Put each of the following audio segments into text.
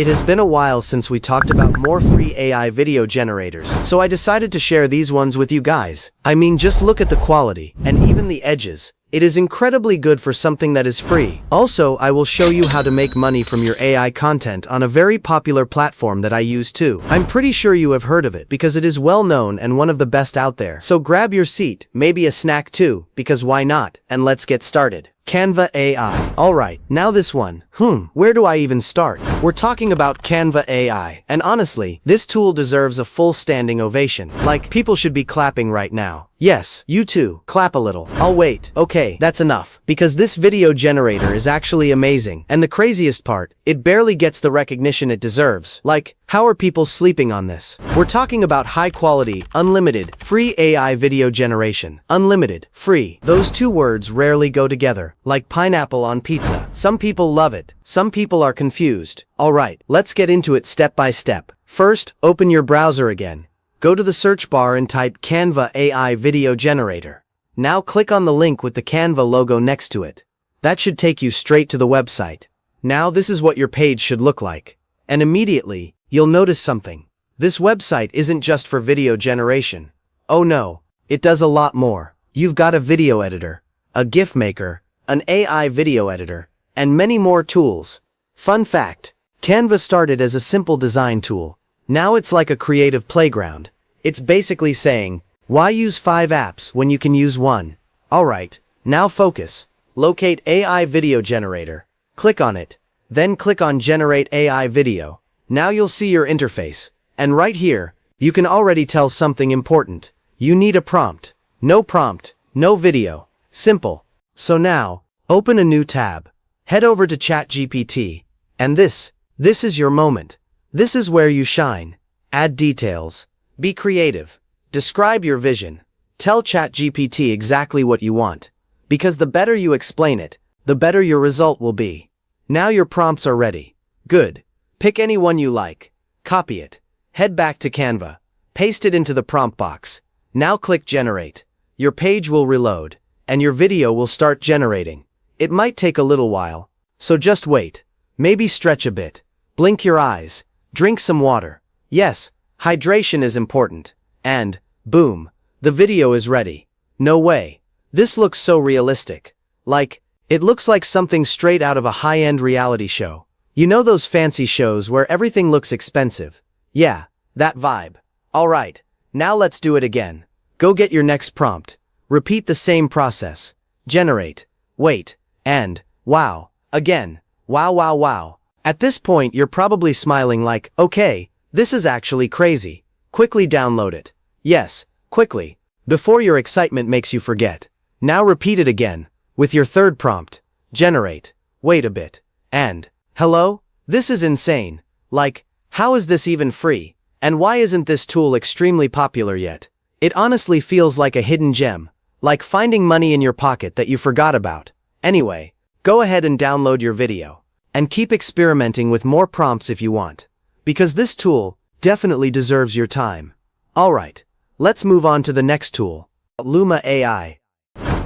It has been a while since we talked about more free AI video generators, so I decided to share these ones with you guys. I mean, just look at the quality, and even the edges. It is incredibly good for something that is free. Also, I will show you how to make money from your AI content on a very popular platform that I use too. I'm pretty sure you have heard of it because it is well known and one of the best out there. So grab your seat, maybe a snack too, because why not? And let's get started. Canva AI. Alright, now this one. Where do I even start? We're talking about Canva AI, and honestly, this tool deserves a full standing ovation. Like, people should be clapping right now. Yes, you too, clap a little. I'll wait. Okay, that's enough. Because this video generator is actually amazing, and the craziest part, it barely gets the recognition it deserves. Like, how are people sleeping on this? We're talking about high quality, unlimited, free AI video generation. Unlimited, free. Those two words rarely go together, like pineapple on pizza. Some people love it, some people are confused. Alright, let's get into it step by step. First, open your browser again. Go to the search bar and type Canva AI video generator. Now click on the link with the Canva logo next to it. That should take you straight to the website. Now this is what your page should look like. And immediately, you'll notice something. This website isn't just for video generation. Oh no, it does a lot more. You've got a video editor, a GIF maker, an AI video editor, and many more tools. Fun fact, Canva started as a simple design tool. Now it's like a creative playground. It's basically saying, why use 5 apps when you can use one? Alright, now focus. Locate AI video generator. Click on it. Then click on Generate AI Video. Now you'll see your interface. And right here, you can already tell something important. You need a prompt. No prompt, no video. Simple. So now, open a new tab. Head over to ChatGPT. And this is your moment. This is where you shine. Add details. Be creative. Describe your vision. Tell ChatGPT exactly what you want. Because the better you explain it, the better your result will be. Now your prompts are ready. Good. Pick any one you like. Copy it. Head back to Canva. Paste it into the prompt box. Now click Generate. Your page will reload, and your video will start generating. It might take a little while, so just wait. Maybe stretch a bit. Blink your eyes. Drink some water. Yes, hydration is important. And, boom, the video is ready. No way. This looks so realistic. Like, it looks like something straight out of a high-end reality show. You know those fancy shows where everything looks expensive? Yeah, that vibe. Alright, now let's do it again. Go get your next prompt. Repeat the same process. Generate. Wait. And, wow. Again. Wow, wow, wow. At this point, you're probably smiling like, okay, this is actually crazy. Quickly download it. Yes, quickly. Before your excitement makes you forget. Now repeat it again, with your third prompt. Generate. Wait a bit. And, hello? This is insane. Like, how is this even free? And why isn't this tool extremely popular yet? It honestly feels like a hidden gem. Like finding money in your pocket that you forgot about. Anyway, go ahead and download your video. And keep experimenting with more prompts if you want. Because this tool definitely deserves your time. Alright, let's move on to the next tool. Luma AI.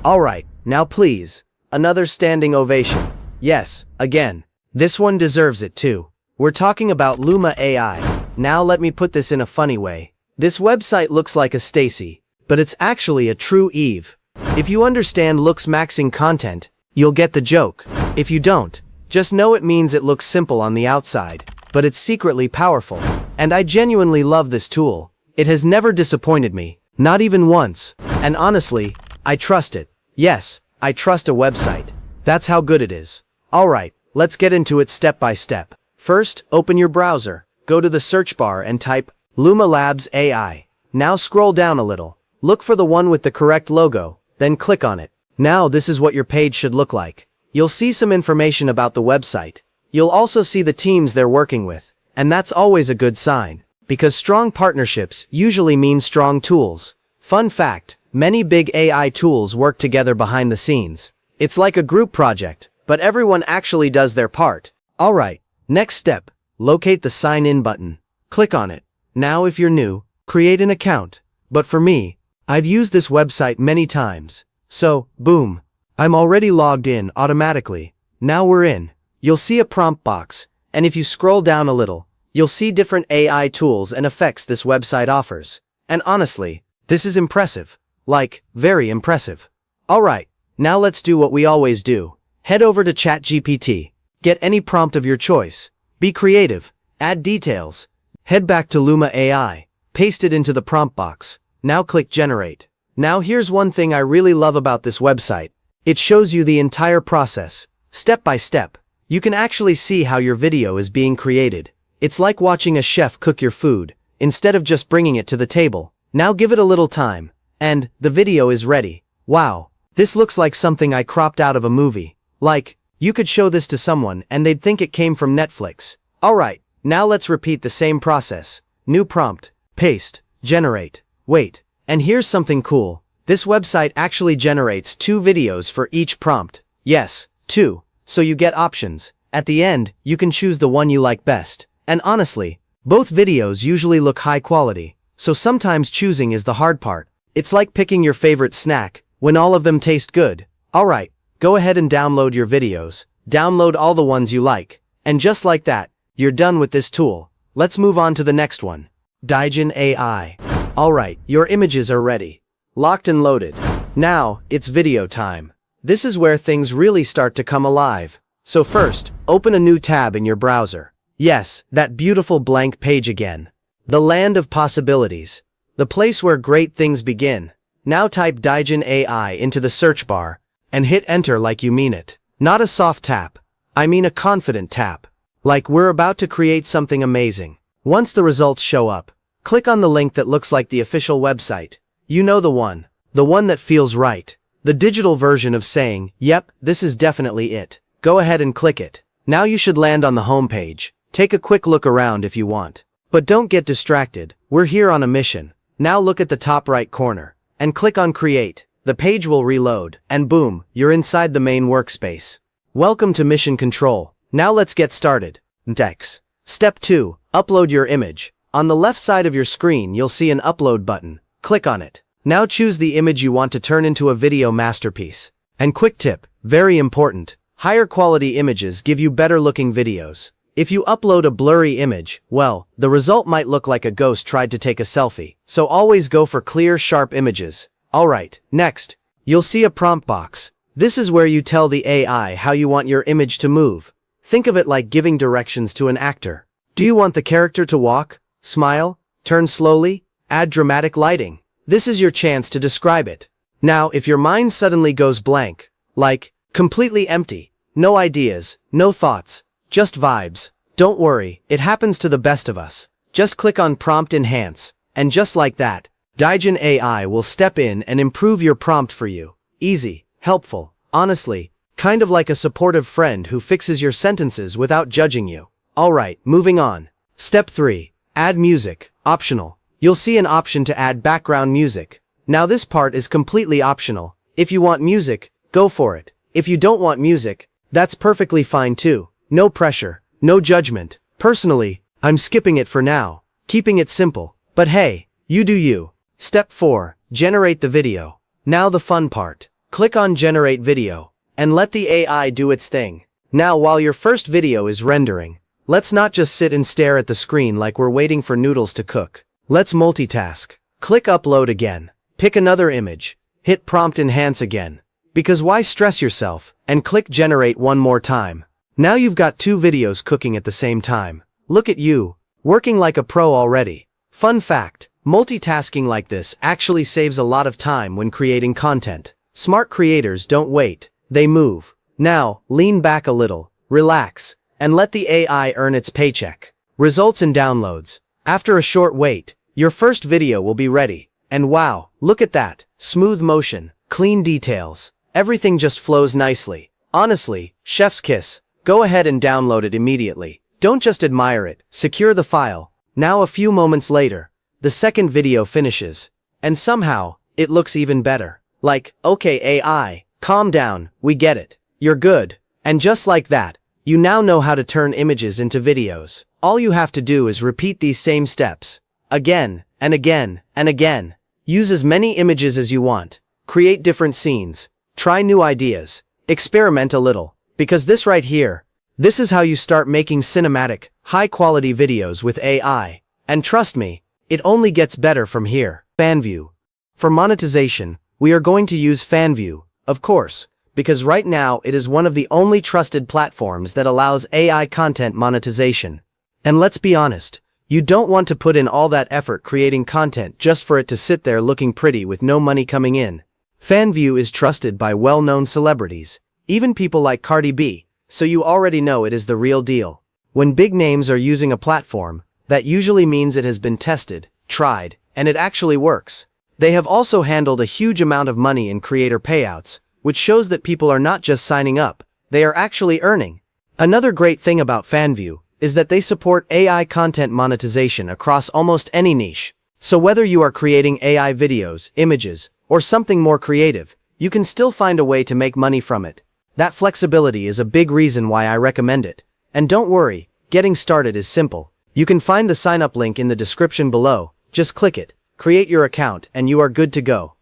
Alright, now please, another standing ovation. Yes, again, this one deserves it too. We're talking about Luma AI. Now let me put this in a funny way. This website looks like a Stacy, but it's actually a true Eve. If you understand looks maxing content, you'll get the joke. If you don't, just know it means it looks simple on the outside, but it's secretly powerful. And I genuinely love this tool. It has never disappointed me, not even once. And honestly, I trust it. Yes, I trust a website. That's how good it is. Alright, let's get into it step by step. First, open your browser. Go to the search bar and type Luma Labs AI. Now scroll down a little. Look for the one with the correct logo, then click on it. Now this is what your page should look like. You'll see some information about the website. You'll also see the teams they're working with. And that's always a good sign. Because strong partnerships usually mean strong tools. Fun fact, many big AI tools work together behind the scenes. It's like a group project, but everyone actually does their part. Alright, next step, locate the sign in button. Click on it. Now if you're new, create an account. But for me, I've used this website many times. So, boom. I'm already logged in automatically. Now we're in. You'll see a prompt box, And if you scroll down a little, you'll see different AI tools and effects this website offers. And honestly, this is impressive. Like, very impressive. Alright, now let's do what we always do. Head over to ChatGPT. Get any prompt of your choice. Be creative. Add details. Head back to Luma AI. Paste it into the prompt box. Now click Generate. Now here's one thing I really love about this website. It shows you the entire process, step by step. You can actually see how your video is being created. It's like watching a chef cook your food, instead of just bringing it to the table. Now give it a little time, and the video is ready. Wow, this looks like something I cropped out of a movie. Like, you could show this to someone and they'd think it came from Netflix. Alright, now let's repeat the same process. New prompt, paste, generate, wait. And here's something cool. This website actually generates 2 videos for each prompt. Yes, 2. So you get options. At the end, you can choose the one you like best. And honestly, both videos usually look high quality, so sometimes choosing is the hard part. It's like picking your favorite snack, when all of them taste good. Alright, go ahead and download your videos. Download all the ones you like. And just like that, you're done with this tool. Let's move on to the next one. Digen AI. Alright, your images are ready. Locked and loaded. Now, it's video time. This is where things really start to come alive. So first, open a new tab in your browser. Yes, that beautiful blank page again. The land of possibilities. The place where great things begin. Now type Digen AI into the search bar, and hit enter like you mean it. Not a soft tap. I mean a confident tap. Like we're about to create something amazing. Once the results show up, click on the link that looks like the official website. You know the one. The one that feels right. The digital version of saying, yep, this is definitely it. Go ahead and click it. Now you should land on the home page. Take a quick look around if you want. But don't get distracted. We're here on a mission. Now look at the top right corner and click on Create. The page will reload, and boom, you're inside the main workspace. Welcome to Mission Control. Now let's get started. Text. Step 2. Upload your image. On the left side of your screen you'll see an upload button. Click on it. Now choose the image you want to turn into a video masterpiece. And quick tip, very important, higher quality images give you better looking videos. If you upload a blurry image, well, the result might look like a ghost tried to take a selfie. So always go for clear, sharp images. Alright, next, you'll see a prompt box. This is where you tell the AI how you want your image to move. Think of it like giving directions to an actor. Do you want the character to walk, smile, turn slowly, add dramatic lighting? This is your chance to describe it. Now, if your mind suddenly goes blank, like, completely empty, no ideas, no thoughts, just vibes, don't worry, it happens to the best of us. Just click on Prompt Enhance, and just like that, Digen AI will step in and improve your prompt for you. Easy, helpful, honestly, kind of like a supportive friend who fixes your sentences without judging you. Alright, moving on. Step 3. Add music, optional. You'll see an option to add background music. Now this part is completely optional. If you want music, go for it. If you don't want music, that's perfectly fine too. No pressure, no judgment. Personally, I'm skipping it for now, keeping it simple. But hey, you do you. Step 4. Generate the video. Now the fun part. Click on Generate Video, and let the AI do its thing. Now while your first video is rendering, let's not just sit and stare at the screen like we're waiting for noodles to cook. Let's multitask. Click Upload again. Pick another image. Hit Prompt Enhance again. Because why stress yourself? And click Generate one more time. Now you've got 2 videos cooking at the same time. Look at you, working like a pro already. Fun fact, multitasking like this actually saves a lot of time when creating content. Smart creators don't wait, they move. Now, lean back a little, relax, and let the AI earn its paycheck. Results and downloads. After a short wait, your first video will be ready. And wow, look at that. Smooth motion, clean details. Everything just flows nicely. Honestly, chef's kiss. Go ahead and download it immediately. Don't just admire it, secure the file. Now a few moments later, the second video finishes. And somehow, it looks even better. Like, okay AI, calm down, we get it. You're good. And just like that, you now know how to turn images into videos. All you have to do is repeat these same steps. Again, and again, and again. Use as many images as you want. Create different scenes. Try new ideas. Experiment a little. Because this right here, This is how you start making cinematic, high-quality videos with AI. And trust me, it only gets better from here. FanView. For monetization, we are going to use FanView, of course, because right now it is one of the only trusted platforms that allows AI content monetization. And let's be honest, you don't want to put in all that effort creating content just for it to sit there looking pretty with no money coming in. FanView is trusted by well-known celebrities, even people like Cardi B, so you already know it is the real deal. When big names are using a platform, that usually means it has been tested, tried, and it actually works. They have also handled a huge amount of money in creator payouts, which shows that people are not just signing up, they are actually earning. Another great thing about FanView is that they support AI content monetization across almost any niche. So whether you are creating AI videos, images, or something more creative, you can still find a way to make money from it. That flexibility is a big reason why I recommend it. And don't worry, getting started is simple. You can find the sign up link in the description below, just click it, create your account, and you are good to go.